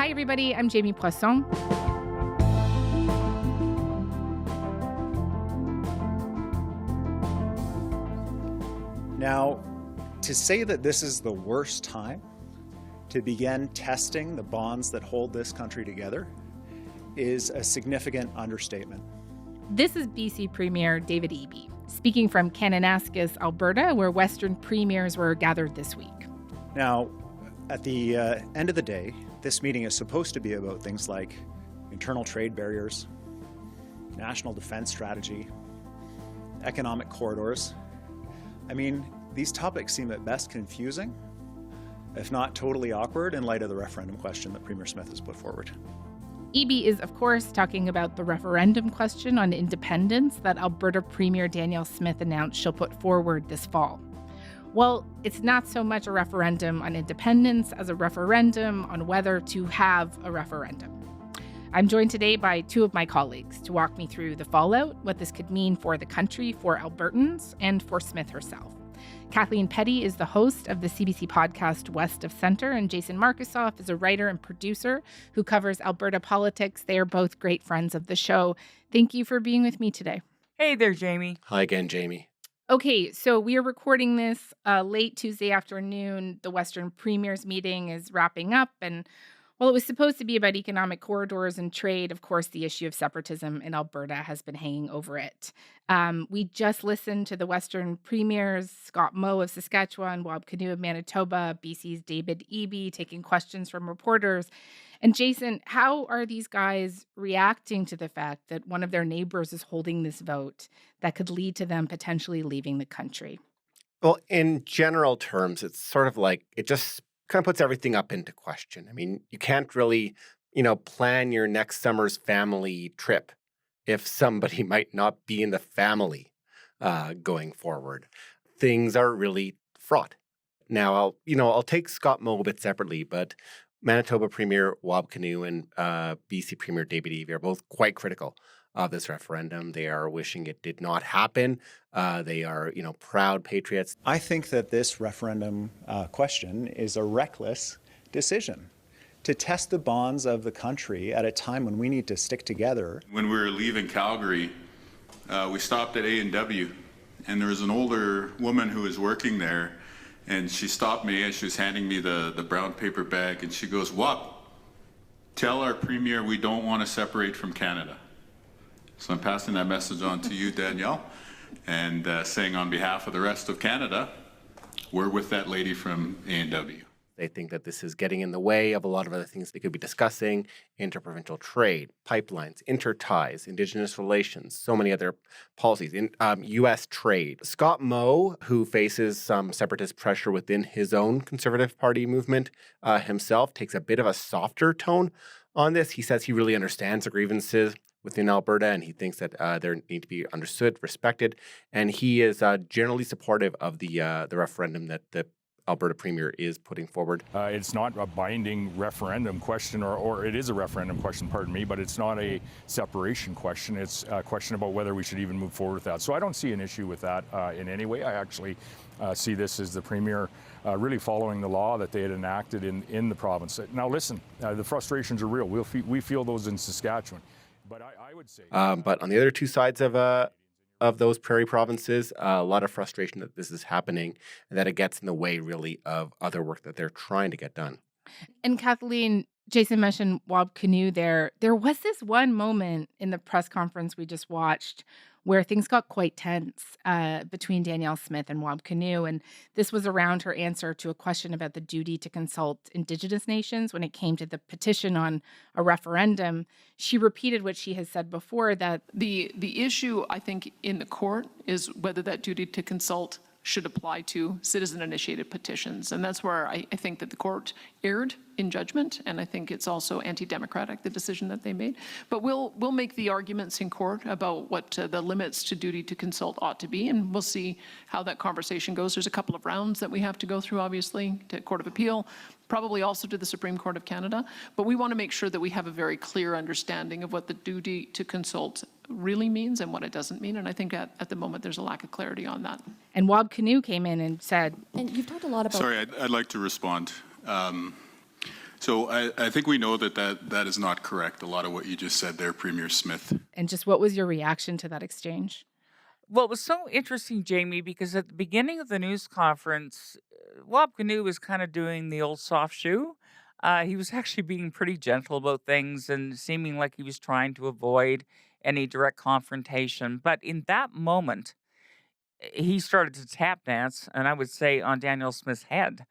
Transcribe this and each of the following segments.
Hi, everybody. I'm Jamie Poisson. Now, to say that this is the worst time to begin testing the bonds that hold this country together is a significant understatement. This is BC Premier David Eby, speaking from Kananaskis, Alberta, where Western premiers were gathered this week. Now, at the end of the day, this meeting is supposed to be about things like internal trade barriers, national defense strategy, economic corridors. I mean, these topics seem at best confusing, if not totally awkward, in light of the referendum question that Premier Smith has put forward. Eby is, of course, talking about the referendum question on independence that Alberta Premier Danielle Smith announced she'll put forward this fall. Well, it's not so much a referendum on independence as a referendum on whether to have a referendum. I'm joined today by two of my colleagues to walk me through the fallout, what this could mean for the country, for Albertans, and for Smith herself. Kathleen Petty is the host of the CBC podcast West of Centre, and Jason Markusoff is a writer and producer who covers Alberta politics. They are both great friends of the show. Thank you for being with me today. Hey there, Jamie. Hi again, Jamie. Okay, so we are recording this late Tuesday afternoon. The Western Premiers meeting is wrapping up, and while it was supposed to be about economic corridors and trade, of course, the issue of separatism in Alberta has been hanging over it. We just listened to the Western Premiers, Scott Moe of Saskatchewan, Wab Kinew of Manitoba, BC's David Eby taking questions from reporters. And Jason, how are these guys reacting to the fact that one of their neighbors is holding this vote that could lead to them potentially leaving the country? Well, in general terms, it's sort of like it just kind of puts everything up into question. I mean, you can't really, plan your next summer's family trip if somebody might not be in the family going forward. Things are really fraught. Now, I'll take Scott Moe a bit separately, but Manitoba Premier Wab Kinew and BC Premier David Eby are both quite critical of this referendum. They are wishing it did not happen. They are, proud patriots. I think that this referendum question is a reckless decision to test the bonds of the country at a time when we need to stick together. When we were leaving Calgary, we stopped at A&W, and there was an older woman who was working there, and she stopped me as she was handing me the brown paper bag, and she goes, "Wap, tell our premier we don't want to separate from Canada." So I'm passing that message on to you, Danielle, and saying on behalf of the rest of Canada, we're with that lady from A&W. They think that this is getting in the way of a lot of other things they could be discussing: interprovincial trade, pipelines, interties, Indigenous relations, so many other policies, U.S. trade. Scott Moe, who faces some separatist pressure within his own Conservative Party movement himself, takes a bit of a softer tone on this. He says he really understands the grievances within Alberta, and he thinks that they need to be understood, respected, and he is generally supportive of the referendum that the Alberta Premier is putting forward. It's not a binding referendum question, or it is a referendum question, pardon me, but it's not a separation question. It's a question about whether we should even move forward with that. So I don't see an issue with that in any way. I actually see this as the Premier really following the law that they had enacted in the province. Now listen, the frustrations are real. We feel those in Saskatchewan. But I would say... but on the other two sides of those prairie provinces, a lot of frustration that this is happening and that it gets in the way, really, of other work that they're trying to get done. And Kathleen, Jason mentioned Wab Kinew there. There was this one moment in the press conference we just watched where things got quite tense between Danielle Smith and Wab Kinew. And this was around her answer to a question about the duty to consult Indigenous nations when it came to the petition on a referendum. She repeated what she has said before, that the issue, I think, in the court is whether that duty to consult should apply to citizen-initiated petitions. And that's where I think that the court erred in judgment, and I think it's also anti-democratic, the decision that they made. But we'll make the arguments in court about what the limits to duty to consult ought to be, and we'll see how that conversation goes. There's a couple of rounds that we have to go through, obviously, to Court of Appeal, probably also to the Supreme Court of Canada. But we want to make sure that we have a very clear understanding of what the duty to consult really means and what it doesn't mean. And I think at the moment there's a lack of clarity on that. And Wab Kinew came in and said... And you've talked a lot about... Sorry, I'd like to respond. So I think we know that is not correct, a lot of what you just said there, Premier Smith. And just what was your reaction to that exchange? Well, it was so interesting, Jamie, because at the beginning of the news conference, Wab Kinew was kind of doing the old soft shoe. He was actually being pretty gentle about things and seeming like he was trying to avoid any direct confrontation. But in that moment, he started to tap dance, and I would say on Danielle Smith's head,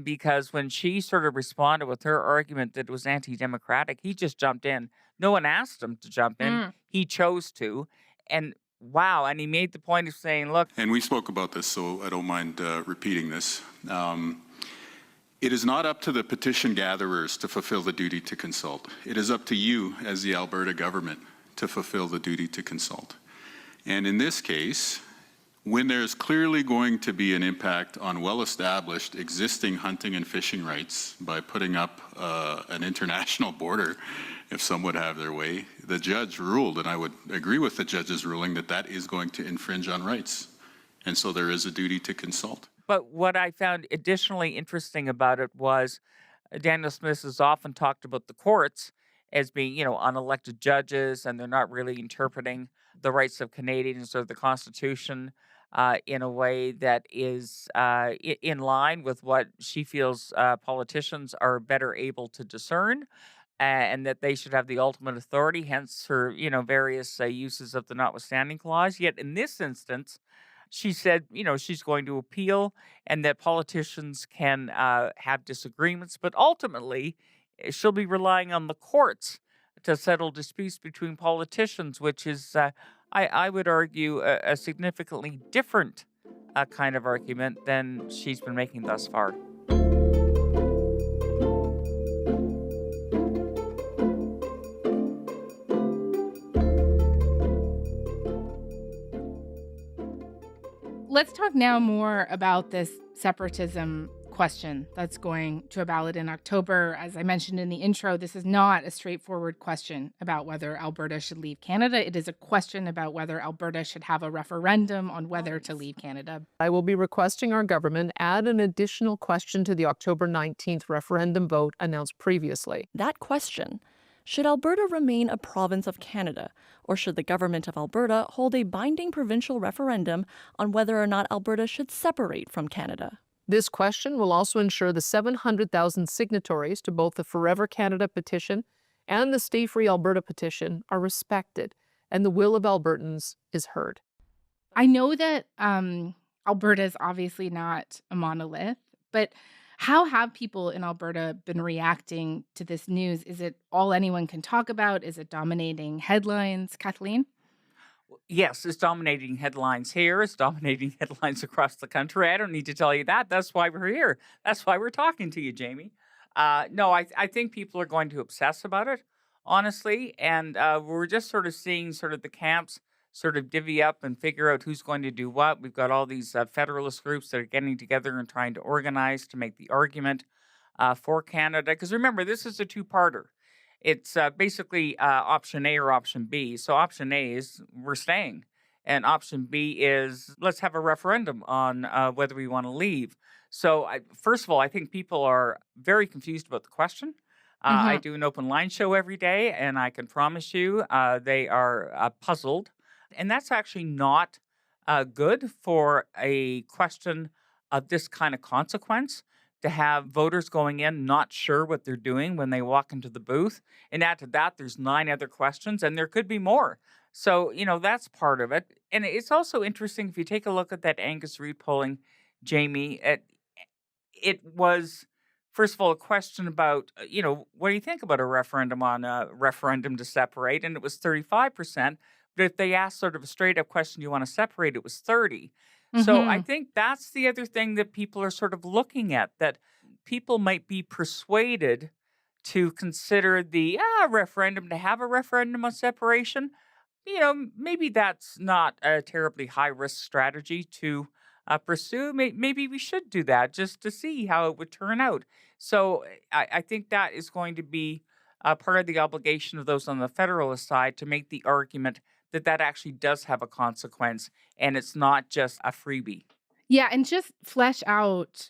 because when she sort of responded with her argument that it was anti-democratic, he just jumped in. No one asked him to jump in. He chose to. And wow, and he made the point of saying, look. And we spoke about this, so I don't mind repeating this. It is not up to the petition gatherers to fulfill the duty to consult. It is up to you as the Alberta government to fulfill the duty to consult. And in this case, when there's clearly going to be an impact on well-established existing hunting and fishing rights by putting up an international border, if some would have their way, the judge ruled, and I would agree with the judge's ruling, that is going to infringe on rights. And so there is a duty to consult. But what I found additionally interesting about it was Danielle Smith has often talked about the courts as being, unelected judges, and they're not really interpreting the rights of Canadians or the Constitution in a way that is in line with what she feels politicians are better able to discern, and that they should have the ultimate authority, hence her, various uses of the notwithstanding clause. Yet in this instance, she said, she's going to appeal and that politicians can have disagreements, but ultimately she'll be relying on the courts to settle disputes between politicians, which is, I would argue, a significantly different kind of argument than she's been making thus far. Let's talk now more about this separatism question that's going to a ballot in October. As I mentioned in the intro, this is not a straightforward question about whether Alberta should leave Canada. It is a question about whether Alberta should have a referendum on whether to leave Canada. I will be requesting our government add an additional question to the October 19th referendum vote announced previously. That question: should Alberta remain a province of Canada, or should the government of Alberta hold a binding provincial referendum on whether or not Alberta should separate from Canada? This question will also ensure the 700,000 signatories to both the Forever Canada petition and the Stay Free Alberta petition are respected, and the will of Albertans is heard. I know that Alberta is obviously not a monolith, but how have people in Alberta been reacting to this news? Is it all anyone can talk about? Is it dominating headlines? Kathleen? Yes, it's dominating headlines here. It's dominating headlines across the country. I don't need to tell you that. That's why we're here. That's why we're talking to you, Jamie. No, I think people are going to obsess about it, honestly. And we're just sort of seeing sort of the camps sort of divvy up and figure out who's going to do what. We've got all these federalist groups that are getting together and trying to organize to make the argument for Canada. Because remember, this is a two-parter. It's basically option A or option B. So option A is we're staying. And option B is let's have a referendum on whether we want to leave. So first of all, I think people are very confused about the question. I do an open line show every day, and I can promise you they are puzzled. And that's actually not good for a question of this kind of consequence, to have voters going in not sure what they're doing when they walk into the booth. And add to that, there's 9 other questions, and there could be more. So, that's part of it. And it's also interesting, if you take a look at that Angus Reid polling, Jamie, it was, first of all, a question about, what do you think about a referendum on a referendum to separate? And it was 35%. But if they asked sort of a straight-up question, do you want to separate, it was 30%. So I think that's the other thing that people are sort of looking at, that people might be persuaded to consider the referendum, to have a referendum on separation. Maybe that's not a terribly high-risk strategy to pursue. Maybe we should do that just to see how it would turn out. So I think that is going to be part of the obligation of those on the federalist side to make the argument that actually does have a consequence and it's not just a freebie. Yeah, and just flesh out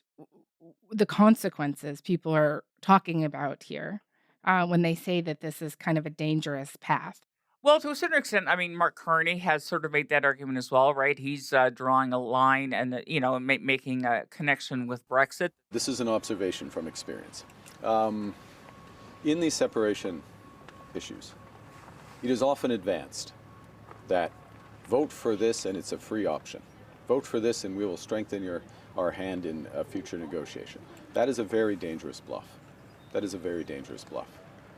the consequences people are talking about here when they say that this is kind of a dangerous path. Well, to a certain extent, I mean, Mark Carney has sort of made that argument as well, right? He's drawing a line and, making a connection with Brexit. This is an observation from experience. In these separation issues, it is often advanced that vote for this and it's a free option. Vote for this and we will strengthen our hand in a future negotiation. That is a very dangerous bluff. That is a very dangerous bluff.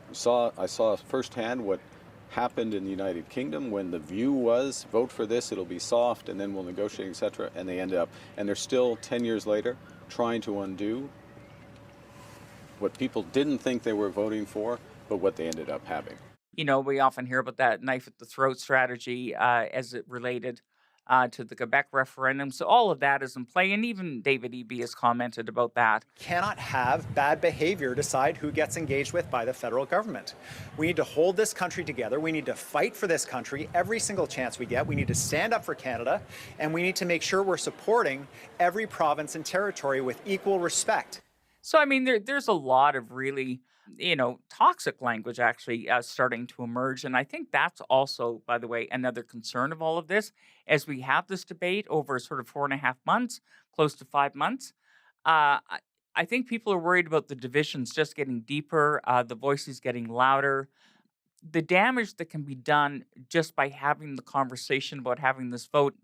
I saw firsthand what happened in the United Kingdom when the view was vote for this, it'll be soft, and then we'll negotiate, etc. And they ended up, and they're still 10 years later trying to undo what people didn't think they were voting for, but what they ended up having. We often hear about that knife at the throat strategy as it related to the Quebec referendum. So all of that is in play. And even David Eby has commented about that. Cannot have bad behavior decide who gets engaged with by the federal government. We need to hold this country together. We need to fight for this country every single chance we get. We need to stand up for Canada. And we need to make sure we're supporting every province and territory with equal respect. So, I mean, there's a lot of really, toxic language actually starting to emerge. And I think that's also, by the way, another concern of all of this. As we have this debate over sort of 4.5 months, close to 5 months, I think people are worried about the divisions just getting deeper, the voices getting louder. The damage that can be done just by having the conversation about having this vote,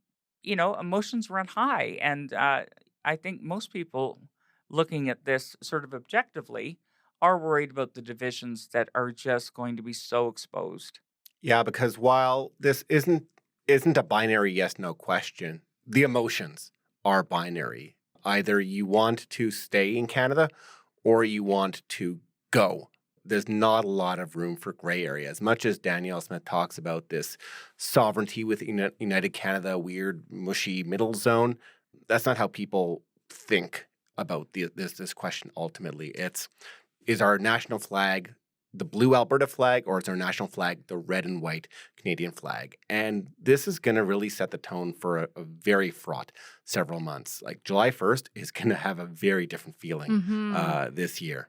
emotions run high. And I think most people looking at this sort of objectively are worried about the divisions that are just going to be so exposed. Yeah, because while this isn't a binary yes/no question, the emotions are binary. Either you want to stay in Canada or you want to go. There's not a lot of room for gray area. As much as Danielle Smith talks about this sovereignty with United Canada, weird, mushy middle zone, that's not how people think about this question ultimately. Is our national flag the blue Alberta flag, or is our national flag the red and white Canadian flag? And this is going to really set the tone for a very fraught several months. Like July 1st is going to have a very different feeling this year.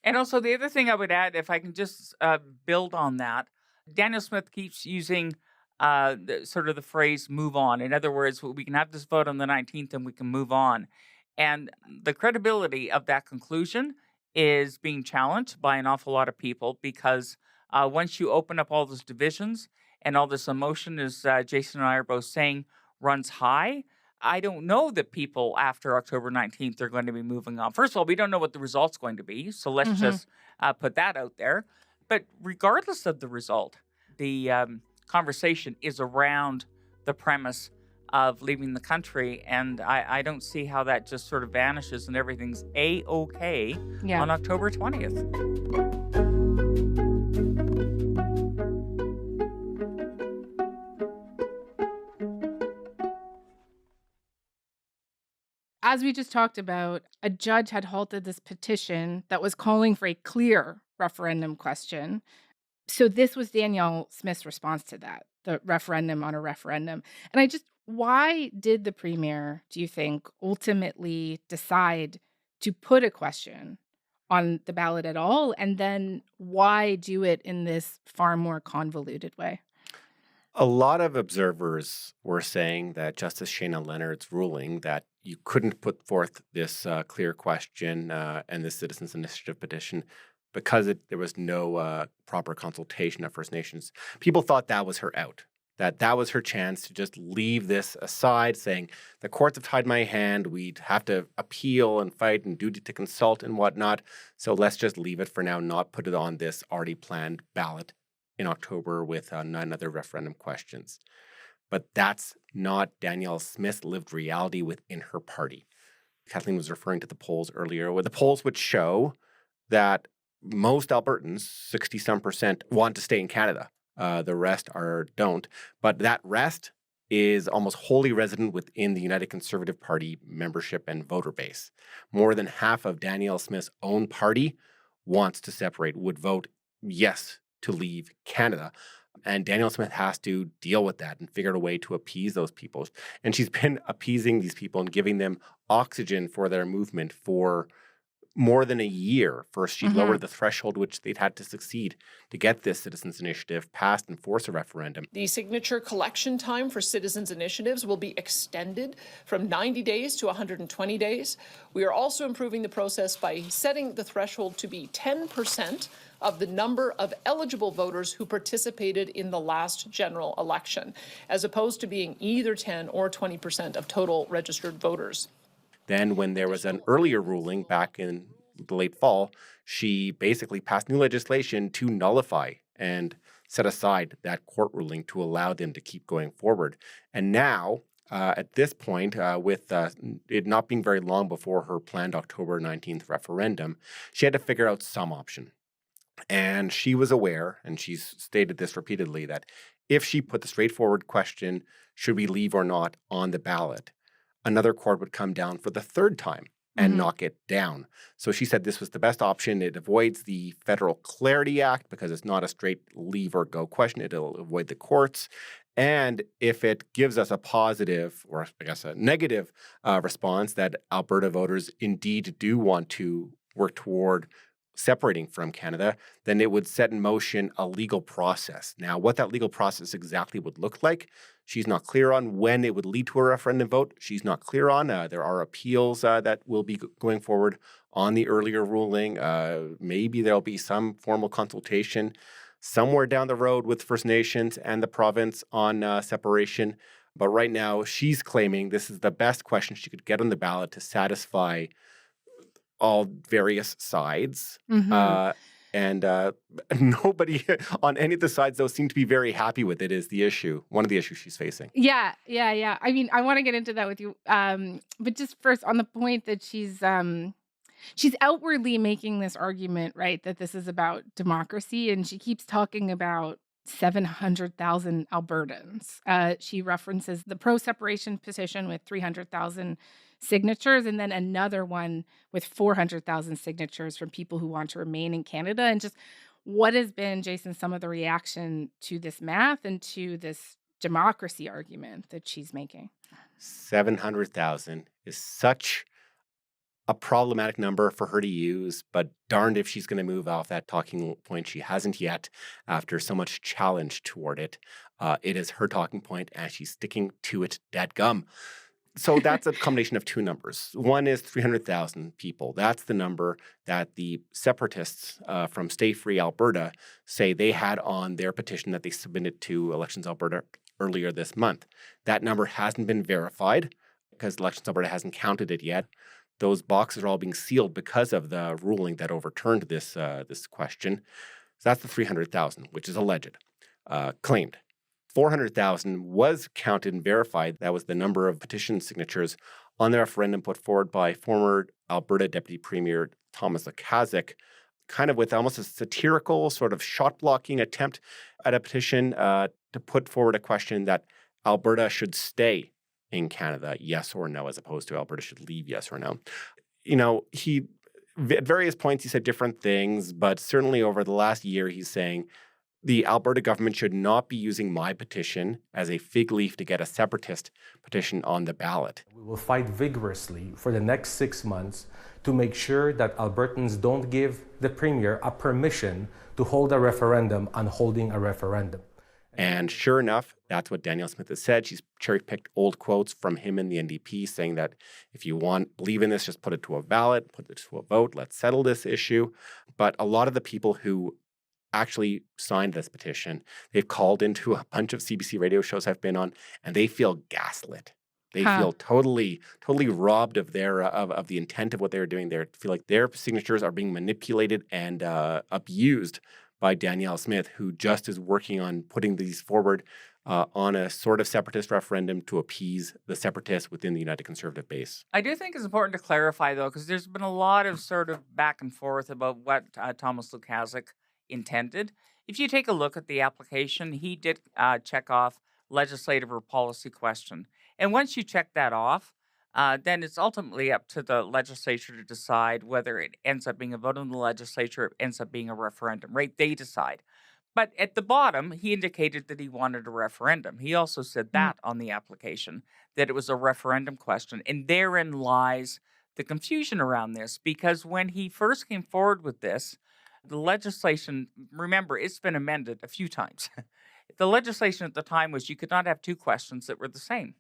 And also the other thing I would add, if I can just build on that, Danielle Smith keeps using the phrase move on. In other words, we can have this vote on the 19th and we can move on. And the credibility of that conclusion is being challenged by an awful lot of people because once you open up all those divisions and all this emotion, as Jason and I are both saying, runs high, I don't know that people after October 19th are going to be moving on. First of all, we don't know what the result's going to be, so let's just put that out there. But regardless of the result, the conversation is around the premise of leaving the country, and I don't see how that just sort of vanishes and everything's A-okay on October 20th. As we just talked about, a judge had halted this petition that was calling for a clear referendum question. So this was Danielle Smith's response to that, the referendum on a referendum. And why did the premier, do you think, ultimately decide to put a question on the ballot at all? And then why do it in this far more convoluted way? A lot of observers were saying that Justice Shana Leonard's ruling that you couldn't put forth this clear question and this citizens' initiative petition because there was no proper consultation of First Nations. People thought that was her out. That was her chance to just leave this aside, saying the courts have tied my hand, we'd have to appeal and fight and duty to consult and whatnot, so let's just leave it for now, not put it on this already planned ballot in October with 9 other referendum questions. But that's not Danielle Smith's lived reality within her party. Kathleen was referring to the polls earlier, where the polls would show that most Albertans, 60-some%, want to stay in Canada. The rest don't. But that rest is almost wholly resident within the United Conservative Party membership and voter base. More than half of Danielle Smith's own party wants to separate, would vote yes to leave Canada. And Danielle Smith has to deal with that and figure out a way to appease those people. And she's been appeasing these people and giving them oxygen for their movement for more than a year. First, she lowered the threshold which they'd had to succeed to get this citizens initiative passed and force a referendum. The signature collection time for citizens initiatives will be extended from 90 days to 120 days. We are also improving the process by setting the threshold to be 10% of the number of eligible voters who participated in the last general election, as opposed to being either 10 or 20% of total registered voters. Then when there was an earlier ruling back in the late fall, she basically passed new legislation to nullify and set aside that court ruling to allow them to keep going forward. And now, at this point, with it not being very long before her planned October 19th referendum, she had to figure out some option. And she was aware, and she's stated this repeatedly, that if she put the straightforward question, should we leave or not, on the ballot, another court would come down for the third time and knock it down. So she said this was the best option. It avoids the Federal Clarity Act because it's not a straight leave or go question. It'll avoid the courts. And if it gives us a positive, or I guess a negative response that Alberta voters indeed do want to work toward separating from Canada, then it would set in motion a legal process. Now, what that legal process exactly would look like, she's not clear on. When it would lead to a referendum vote, she's not clear on. There are appeals that will be going forward on the earlier ruling. Maybe there'll be some formal consultation somewhere down the road with First Nations and the province on separation. But right now, she's claiming this is the best question she could get on the ballot to satisfy all various sides. And nobody on any of the sides, though, seem to be very happy with it is the issue, one of the issues she's facing. Yeah. I mean, I want to get into that with you. But just first on the point that she's outwardly making this argument, right, that this is about democracy. And she keeps talking about 700,000 Albertans. She references the pro-separation petition with 300,000 signatures, and then another one with 400,000 signatures from people who want to remain in Canada. And just what has been, Jason, some of the reaction to this math and to this democracy argument that she's making? 700,000 is such a problematic number for her to use, but darned if she's going to move off that talking point. She hasn't yet, after so much challenge toward it. It is her talking point, and she's sticking to it dadgum. So that's a combination of two numbers. One is 300,000 people. That's the number that the separatists from Stay Free Alberta say they had on their petition that they submitted to Elections Alberta earlier this month. That number hasn't been verified because Elections Alberta hasn't counted it yet. Those boxes are all being sealed because of the ruling that overturned this question. So that's the 300,000, which is alleged, claimed. 400,000 was counted and verified. That was the number of petition signatures on the referendum put forward by former Alberta Deputy Premier Thomas Lukaszuk, kind of with almost a satirical sort of shot-blocking attempt at a petition to put forward a question that Alberta should stay in Canada, yes or no, as opposed to Alberta should leave, yes or no. You know, at various points he said different things, but certainly over the last year he's saying the Alberta government should not be using my petition as a fig leaf to get a separatist petition on the ballot. We will fight vigorously for the next 6 months to make sure that Albertans don't give the Premier a permission to hold a referendum on holding a referendum. And sure enough, that's what Danielle Smith has said. She's cherry-picked old quotes from him and the NDP saying that if you believe in this, just put it to a ballot, put it to a vote, let's settle this issue. But a lot of the people who actually signed this petition, they've called into a bunch of CBC radio shows I've been on, and they feel gaslit. They feel totally robbed of their of the intent of what they were doing. They feel like their signatures are being manipulated and abused by Danielle Smith, who just is working on putting these forward on a sort of separatist referendum to appease the separatists within the United Conservative base. I do think it's important to clarify, though, because there's been a lot of sort of back and forth about what Thomas Lukaszuk intended. If you take a look at the application, he did check off legislative or policy question. And once you check that off, then it's ultimately up to the legislature to decide whether it ends up being a vote in the legislature or it ends up being a referendum, right? They decide. But at the bottom, he indicated that he wanted a referendum. He also said that on the application, that it was a referendum question. And therein lies the confusion around this, because when he first came forward with this, the legislation, remember, it's been amended a few times. The legislation at the time was you could not have two questions that were the same.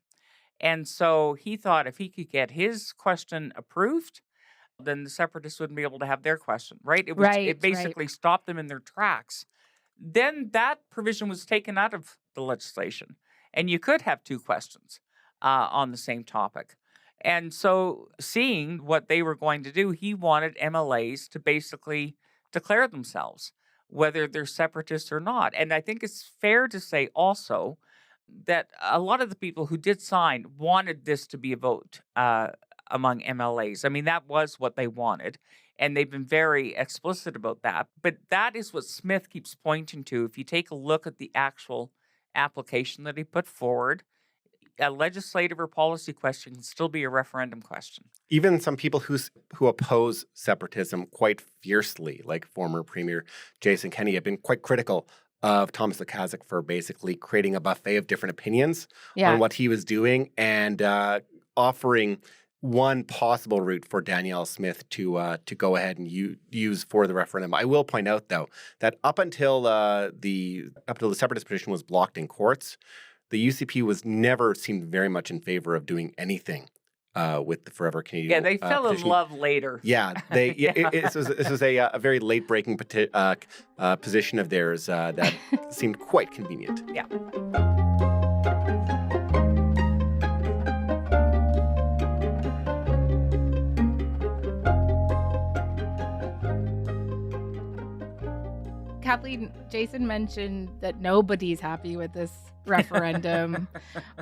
And so he thought if he could get his question approved, then the separatists wouldn't be able to have their question, right? It basically stopped them in their tracks. Then that provision was taken out of the legislation, and you could have two questions on the same topic. And so, seeing what they were going to do, he wanted MLAs to basically declare themselves, whether they're separatists or not. And I think it's fair to say also that a lot of the people who did sign wanted this to be a vote among MLAs. I mean, that was what they wanted. And they've been very explicit about that. But that is what Smith keeps pointing to. If you take a look at the actual application that he put forward, a legislative or policy question can still be a referendum question. Even some people who oppose separatism quite fiercely, like former Premier Jason Kenney, have been quite critical of Thomas Lukaszuk for basically creating a buffet of different opinions on what he was doing and offering one possible route for Danielle Smith to go ahead and use for the referendum. I will point out, though, that up until the separatist petition was blocked in courts, the UCP was never seemed very much in favor of doing anything with the Forever Canadian. Yeah, they fell petition. in love later. Yeah, this was a very late breaking position of theirs that seemed quite convenient. Yeah. Kathleen, Jason mentioned that nobody's happy with this referendum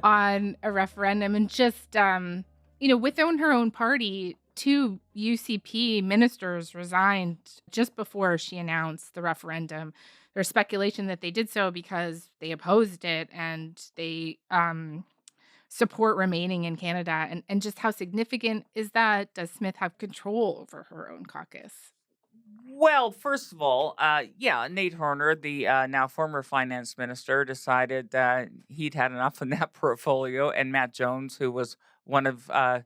on a referendum. And just, within her own party, 2 UCP ministers resigned just before she announced the referendum. There's speculation that they did so because they opposed it and they support remaining in Canada. And just how significant is that? Does Smith have control over her own caucus? Well, first of all, Nate Horner, the now former finance minister, decided that he'd had enough in that portfolio, and Matt Jones, who was one of a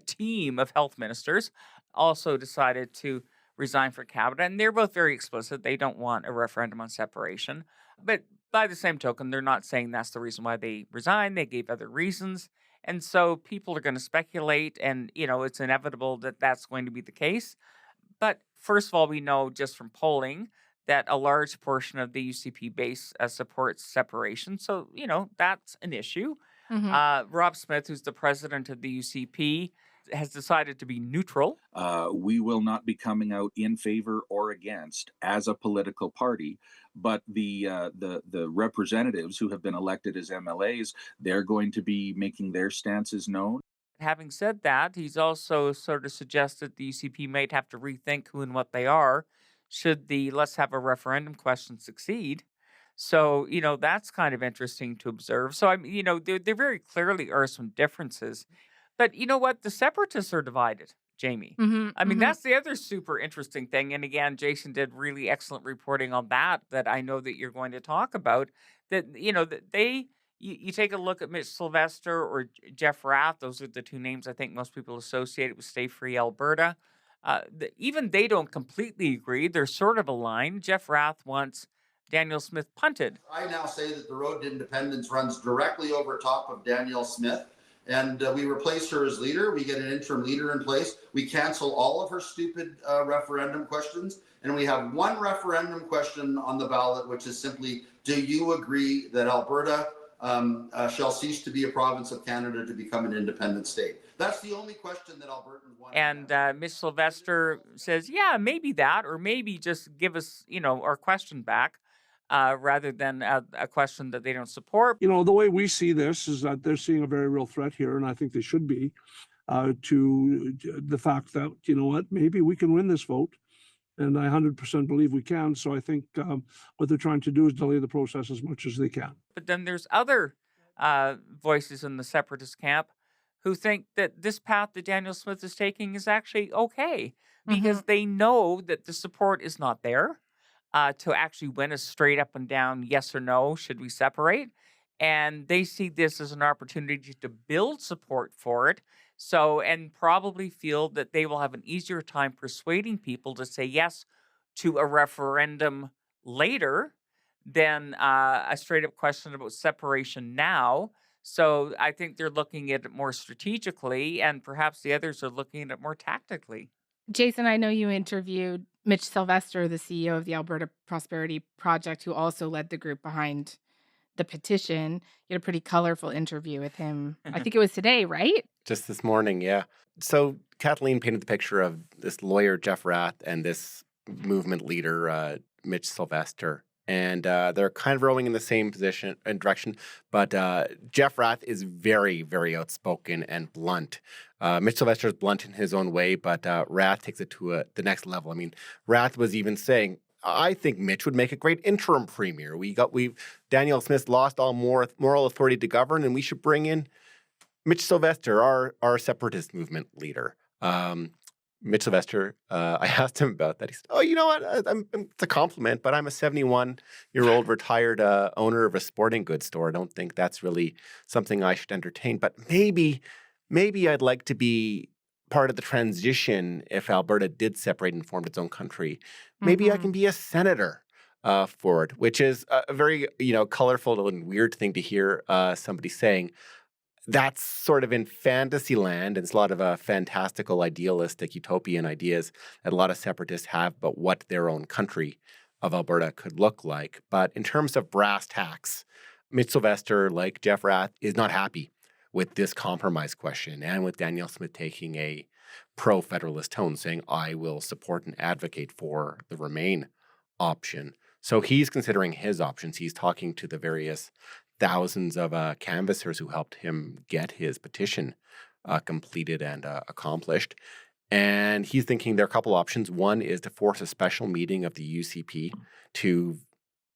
team of health ministers, also decided to resign for cabinet. And they're both very explicit. They don't want a referendum on separation. But by the same token, they're not saying that's the reason why they resigned. They gave other reasons. And so people are going to speculate, and, it's inevitable that that's going to be the case. But first of all, we know just from polling that a large portion of the UCP base supports separation. So, that's an issue. Mm-hmm. Rob Smith, who's the president of the UCP, has decided to be neutral. We will not be coming out in favor or against as a political party, but the representatives who have been elected as MLAs, they're going to be making their stances known. Having said that, he's also sort of suggested the UCP might have to rethink who and what they are should the let's have a referendum question succeed. So, that's kind of interesting to observe. So, there very clearly are some differences. But you know what? The separatists are divided, Jamie. Mm-hmm. That's the other super interesting thing. And again, Jason did really excellent reporting on that I know that you're going to talk about. That, that they... You take a look at Mitch Sylvester or Jeff Rath. Those are the 2 names I think most people associate with Stay Free Alberta. Even they don't completely agree. They're sort of aligned. Jeff Rath wants Danielle Smith punted. I now say that the road to independence runs directly over top of Danielle Smith, and we replace her as leader. We get an interim leader in place. We cancel all of her stupid referendum questions, and we have one referendum question on the ballot, which is simply, do you agree that Alberta shall cease to be a province of Canada to become an independent state? That's the only question that Albertans want. And Ms. Sylvester says, yeah, maybe that, or maybe just give us, our question back rather than a question that they don't support. The way we see this is that they're seeing a very real threat here, and I think they should be, to the fact that, maybe we can win this vote. And I 100% believe we can. So I think what they're trying to do is delay the process as much as they can. But then there's other voices in the separatist camp who think that this path that Danielle Smith is taking is actually okay because they know that the support is not there. to actually win a straight up and down yes or no, should we separate? And they see this as an opportunity to build support for it. So, and probably feel that they will have an easier time persuading people to say yes to a referendum later than a straight up question about separation now. So I think they're looking at it more strategically, and perhaps the others are looking at it more tactically. Jason, I know you interviewed Mitch Sylvester, the CEO of the Alberta Prosperity Project, who also led the group behind the petition. You had a pretty colorful interview with him. I think it was today, right? Just this morning, yeah. So Kathleen painted the picture of this lawyer, Jeff Rath, and this movement leader, Mitch Sylvester. And they're kind of rowing in the same position and direction. But Jeff Rath is very, very outspoken and blunt. Mitch Sylvester is blunt in his own way, but Rath takes it to the next level. I mean, Rath was even saying, I think Mitch would make a great interim premier. Danielle Smith lost all moral authority to govern, and we should bring in Mitch Sylvester, our separatist movement leader. Mitch Sylvester, I asked him about that. He said, "Oh, you know what? It's a compliment, but I'm a 71-year-old retired owner of a sporting goods store. I don't think that's really something I should entertain. But maybe I'd like to be part of the transition if Alberta did separate and formed its own country. Maybe I can be a senator for it," which is a very colorful and weird thing to hear somebody saying. That's sort of in fantasy land, and it's a lot of fantastical, idealistic, utopian ideas that a lot of separatists have about what their own country of Alberta could look like. But in terms of brass tacks, Mitch Sylvester, like Jeff Rath, is not happy with this compromise question and with Danielle Smith taking a pro-federalist tone, saying, I will support and advocate for the Remain option. So he's considering his options. He's talking to the various thousands of canvassers who helped him get his petition completed and accomplished. And he's thinking there are a couple options. One is to force a special meeting of the UCP to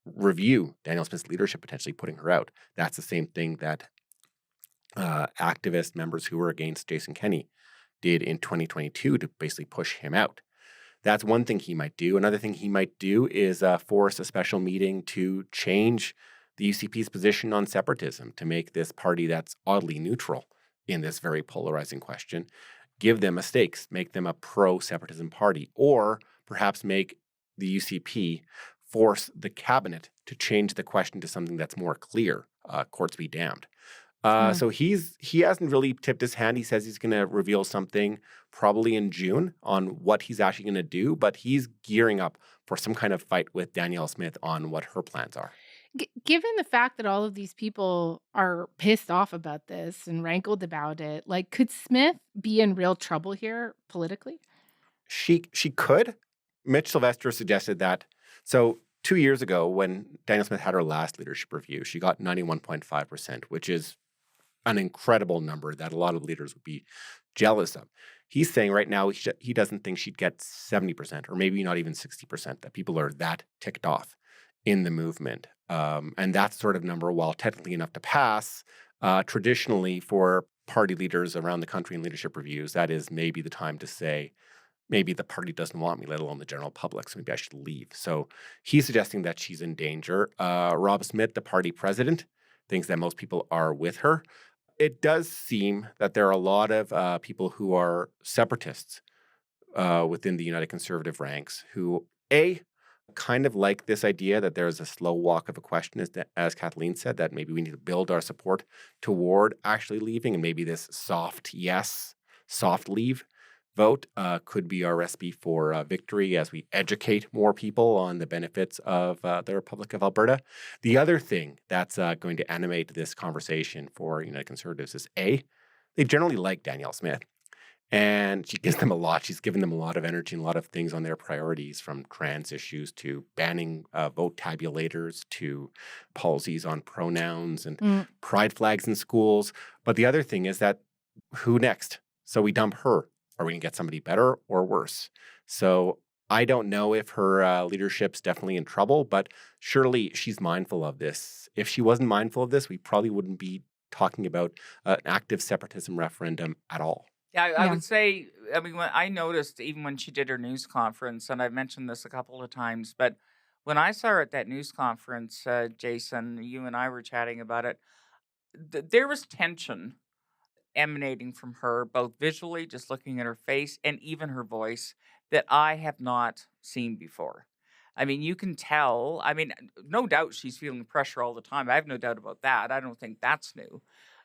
review Danielle Smith's leadership, potentially putting her out. That's the same thing that activist members who were against Jason Kenney did in 2022 to basically push him out. That's one thing he might do. Another thing he might do is force a special meeting to change the UCP's position on separatism, to make this party that's oddly neutral in this very polarizing question, give them a stake, make them a pro-separatism party, or perhaps make the UCP force the cabinet to change the question to something that's more clear, courts be damned. So he hasn't really tipped his hand. He says he's going to reveal something probably in June on what he's actually going to do, but he's gearing up for some kind of fight with Danielle Smith on what her plans are. Given the fact that all of these people are pissed off about this and rankled about it, like, could Smith be in real trouble here politically? She could. Mitch Sylvester suggested that. So 2 years ago, when Danielle Smith had her last leadership review, she got 91.5%, which is an incredible number that a lot of leaders would be jealous of. He's saying right now he doesn't think she'd get 70%, or maybe not even 60%, that people are that ticked off in the movement. And that sort of number, while technically enough to pass, traditionally for party leaders around the country in leadership reviews, that is maybe the time to say, maybe the party doesn't want me, let alone the general public, so maybe I should leave. So he's suggesting that she's in danger. Rob Smith, the party president, thinks that most people are with her. It does seem that there are a lot of people who are separatists within the United Conservative ranks who, kind of like this idea that there's a slow walk of a question, as Kathleen said, that maybe we need to build our support toward actually leaving, and maybe this soft yes, soft leave vote could be our recipe for victory as we educate more people on the benefits of the Republic of Alberta. The other thing that's going to animate this conversation for United Conservatives is they generally like Danielle Smith. And she gives them a lot. She's given them a lot of energy and a lot of things on their priorities, from trans issues to banning vote tabulators to policies on pronouns and pride flags in schools. But the other thing is that who next? So we dump her. Are we going to get somebody better or worse? So I don't know if her leadership's definitely in trouble, but surely she's mindful of this. If she wasn't mindful of this, we probably wouldn't be talking about an active separatism referendum at all. Yeah, I would say, I mean, when I noticed even when she did her news conference, and I've mentioned this a couple of times, but When I saw her at that news conference, Jason, you and I were chatting about it, there was tension emanating from her, both visually, just looking at her face, and even her voice, that I have not seen before. I mean, you can tell. I mean, no doubt she's feeling pressure all the time. I have no doubt about that. I don't think that's new.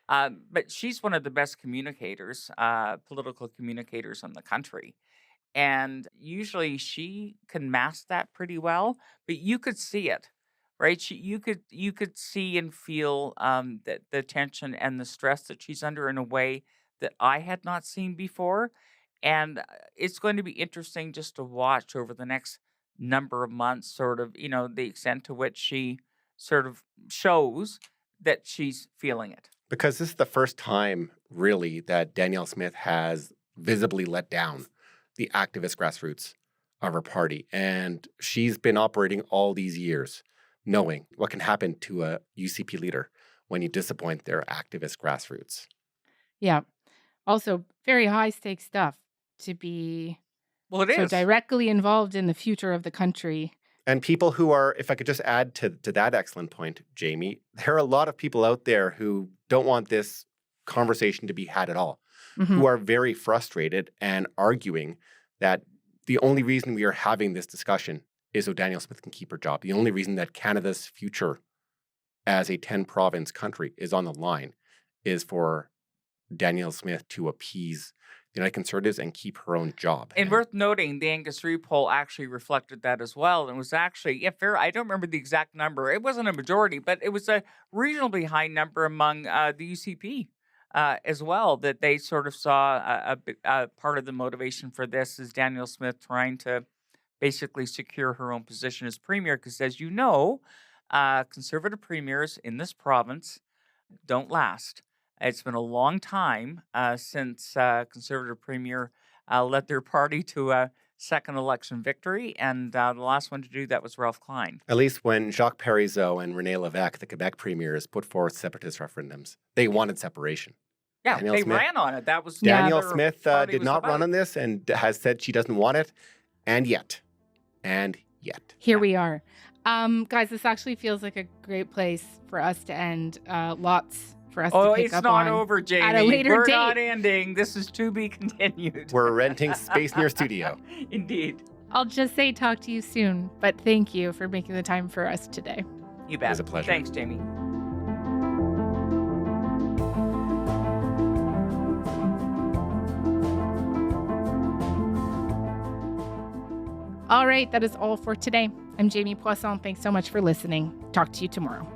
But she's one of the best communicators, political communicators in the country. And usually she can mask that pretty well, but you could see it, right? You could see and feel that the tension and the stress that she's under in a way that I had not seen before. And it's going to be interesting just to watch over the next number of months, sort of, the extent to which she sort of shows that she's feeling it. Because this is the first time, really, that Danielle Smith has visibly let down the activist grassroots of her party. And she's been operating all these years knowing what can happen to a UCP leader when you disappoint their activist grassroots. Yeah. Also, very high-stakes stuff to be Well, it so is. directly involved in the future of the country. And people who are, if I could just add to that excellent point, Jamie, there are a lot of people out there who don't want this conversation to be had at all, who are very frustrated and arguing that the only reason we are having this discussion is so Danielle Smith can keep her job. The only reason that Canada's future as a 10-province country is on the line is for Danielle Smith to appease the United Conservatives and keep her own job. And worth noting, the Angus Reid poll actually reflected that as well. And was actually, I don't remember the exact number. It wasn't a majority, but it was a reasonably high number among the UCP as well, that they sort of saw a part of the motivation for this is Danielle Smith trying to basically secure her own position as premier. Because as you know, Conservative premiers in this province don't last. It's been a long time since Conservative Premier led their party to a second election victory, and the last one to do that was Ralph Klein. At least when Jacques Parizeau and René Lévesque, the Quebec premiers, put forth separatist referendums, they wanted separation. Yeah, Danielle they Smith, ran on it. That was Danielle their Smith party did was not about. run on this and has said she doesn't want it, and yet. Here we are. Guys, this actually feels like a great place for us to end. Lots for us to pick up on. It's not over, Jamie. At a later We're date. not ending. This is to be continued. We're renting space near studio. Indeed. I'll just say talk to you soon, but thank you for making the time for us today. You bet. It was a pleasure. Thanks, Jamie. All right, that is all for today. I'm Jamie Poisson. Thanks so much for listening. Talk to you tomorrow.